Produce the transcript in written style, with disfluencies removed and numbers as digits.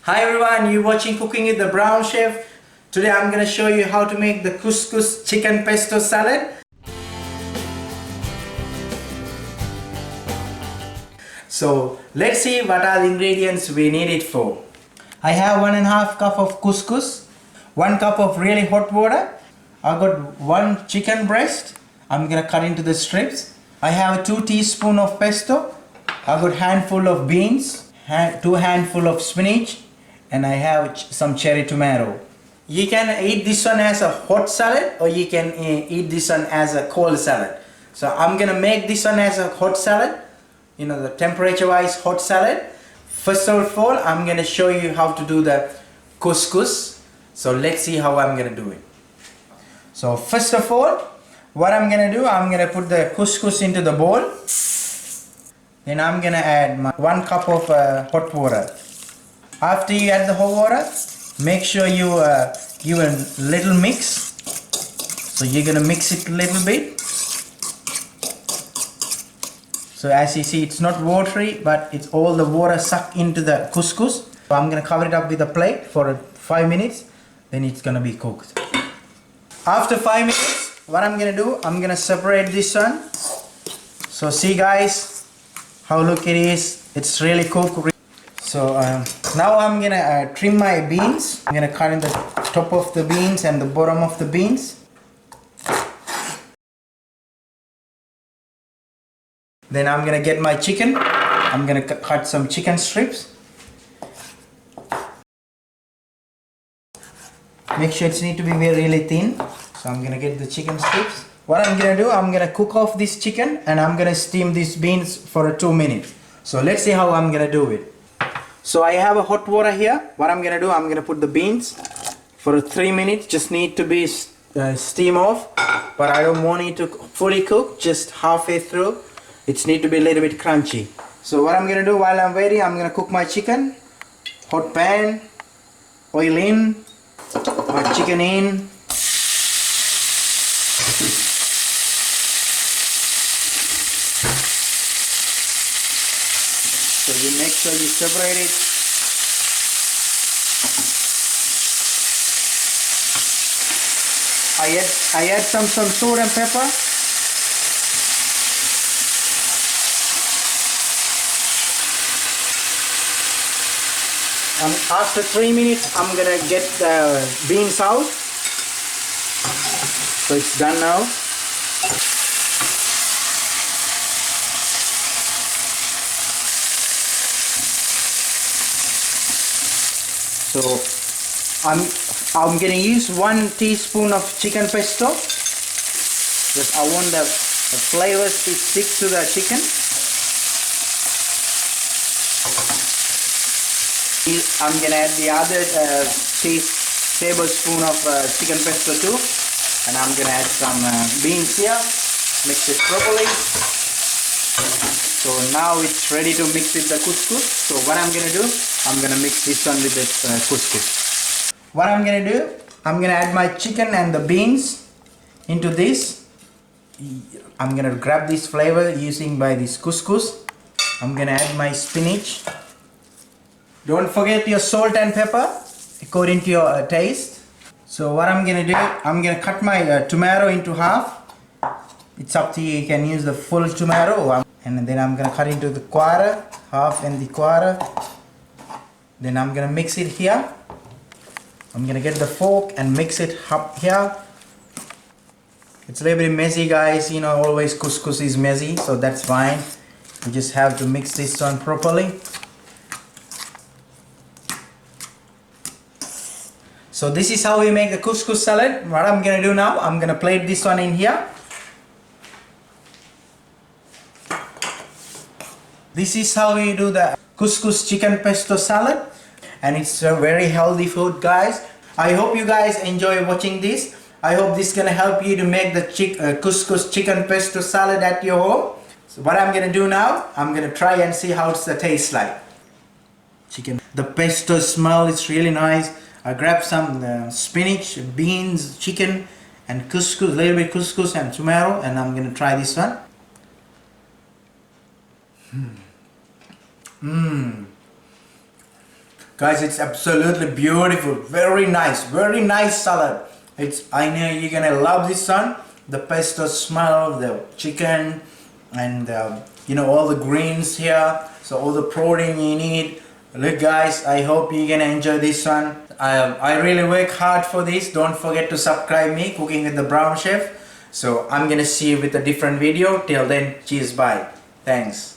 Hi everyone, you're watching Cooking with the Brown Chef. Today I'm going to show you how to make the couscous chicken pesto salad. So let's see what are the ingredients we need it for. I have 1.5 cup of couscous, 1 cup of really hot water. I got 1 chicken breast. I'm going to cut into the strips. I have 2 teaspoons of pesto. I got handful of beans, 2 handful of spinach, and I have some cherry tomato. You can eat this one as a hot salad or you can eat this one as a cold salad. So I'm gonna make this one as a hot salad, the temperature wise hot salad. First of all, I'm gonna show you how to do the couscous. So let's see how I'm gonna do it. So first of all, what I'm gonna do, I'm gonna put the couscous into the bowl. Then I'm gonna add my 1 cup of hot water. After you add the hot water, make sure you give a little mix. So you're gonna mix it a little bit. So as you see, it's not watery, but it's all the water sucked into the couscous. So I'm gonna cover it up with a plate for 5 minutes. Then it's gonna be cooked. After 5 minutes, what I'm gonna do, I'm gonna separate this one. So see guys, how look it is. It's really cooked. So now I'm gonna trim my beans. I'm gonna cut in the top of the beans and the bottom of the beans. Then I'm gonna get my chicken. I'm gonna cut some chicken strips. Make sure it needs to be really thin. So I'm gonna get the chicken strips. What I'm gonna do, I'm gonna cook off this chicken and I'm gonna steam these beans for 2 minutes. So let's see how I'm gonna do it. So I have a hot water here. What I'm gonna do, I'm gonna put the beans for 3 minutes. Just need to be steam off, but I don't want it to fully cook, just halfway through. It needs to be a little bit crunchy. So what I'm gonna do while I'm waiting, I'm gonna cook my chicken. Hot pan, oil in, my chicken in. So you make sure you separate it. I add some salt and pepper. And after 3 minutes, I'm gonna get the beans out. So it's done now. So I'm gonna use 1 teaspoon of chicken pesto. Because I want the flavors to stick to the chicken. I'm gonna add the other tablespoon of chicken pesto too, and I'm gonna add some beans here. Mix it properly. So now it's ready to mix with the couscous. So what I'm gonna do, I'm gonna mix this one with the couscous. What I'm gonna do, I'm gonna add my chicken and the beans into this. I'm gonna grab this flavor using by this couscous. I'm gonna add my spinach. Don't forget your salt and pepper according to your taste. So what I'm gonna do, I'm gonna cut my tomato into half. It's up to you, you can use the full tomato. And then I'm gonna cut into the quarter, half and the quarter. Then I'm gonna mix it here. I'm gonna get the fork and mix it up here. It's a little bit messy guys, always couscous is messy, so that's fine. You just have to mix this one properly. So this is how we make the couscous salad. What I'm gonna do now, I'm gonna plate this one in here. This is how we do the couscous chicken pesto salad, and it's a very healthy food guys. I hope you guys enjoy watching this. I hope this is gonna help you to make the couscous chicken pesto salad at your home. So what I'm gonna do now, I'm gonna try and see how it's the taste like. Chicken, the pesto smell is really nice. I grabbed some spinach, beans, chicken, and couscous, a little bit couscous and tomato, and I'm gonna try this one. Guys, it's absolutely beautiful. Very nice salad. I know you're gonna love this one. The pesto smell, the chicken, and all the greens here. So all the protein you need. Look guys, I hope you're gonna enjoy this one. I really work hard for this. Don't forget to subscribe me, Cooking with the Brown Chef. So I'm gonna see you with a different video. Till then, cheers, bye. Thanks.